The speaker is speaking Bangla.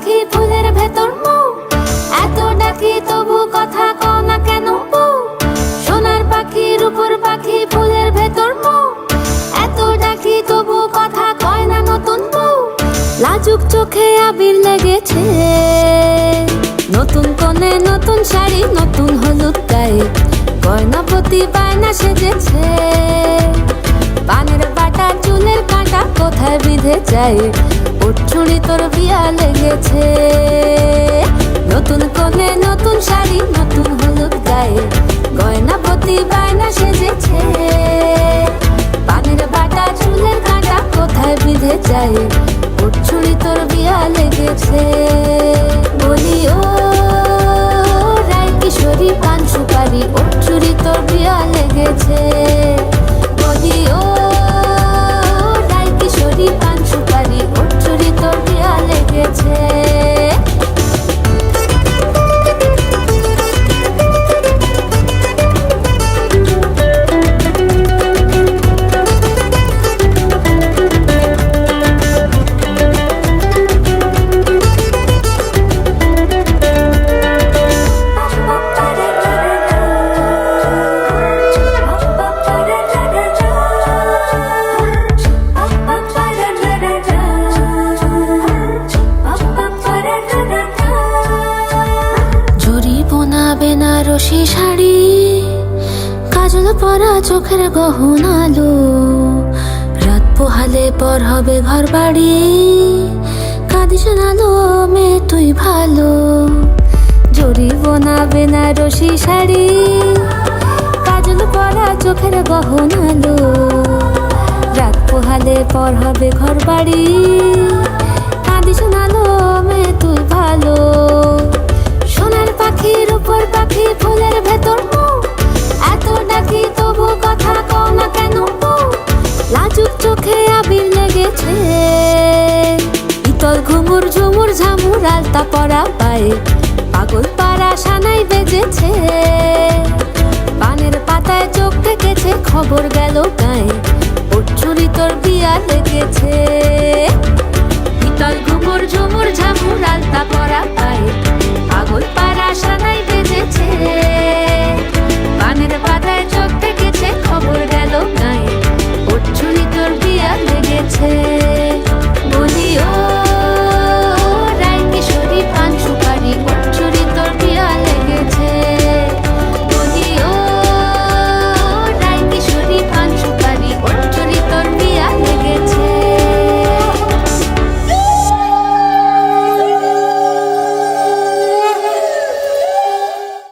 পাখি ফুলের ভেতর মৌ, এত ডাকি তবু কথা কও না কেন বউ। সোনার পাখি রূপোর পাখি ফুলের ভেতর মৌ, এত ডাকি তবু কথা কয় না নতুন বউ। লাজুক চোখে আবির লেগেছে, নতুন কোণে নতুন শাড়ি নতুন হলুদ গায়ে, গয়নাপতি বায়না সেজেছে। পানের বাটা চুলের কাঁটা কোথায় বিঁধে যায়, ওর চুড়ি তোর বিয়া লেগেছে। নতুন কোণে নতুন শাড়ি নতুন হলুদ গায়ে, গয়নাপতি বায়না সেজেছে। পানের বাটা চুলের কাঁটা কোথায় বিঁধে যায়, ওর চুড়ি তোর বিয়া লেগেছে। বলি ও রায় কিশোরী পান সুপারি, ওর চুড়ি তোর বিয়া লেগেছে। বলি ও রায় কিশোরী পান সুপারি, ওর চুড়ি তোর বিয়া লেগেছে। বেনারসি শাড়ি, কাজল পরা চোখের গহনালো, রাত পোহালে পর হবে ঘর বাড়ি, কাঁদিস নালো মে তুই ভালো। জরি বোনা বেনারসি শাড়ি, কাজল পরা চোখের গহনালো, রাত পোহালে পর হবে ঘর বাড়ি, কাঁদিস নালো মে তুই ভালো। সোনার পাখি রূপোর পাখি ফুলের ভেতর মৌ, এত ডাকি তবু কথা কও না কেন বউ। লাজুক চোখে আবির লেগেছে, ইতল ঘুমুর ঝুমুর ঝামুর আলতা পরা পায়ে, পাগল পাড়া সানাই বেজেছে। পানের পাতায় চোখ থেকেছে, খবর গেল গায়ে, ওর চুড়ি তোর বিয়া লেগেছে।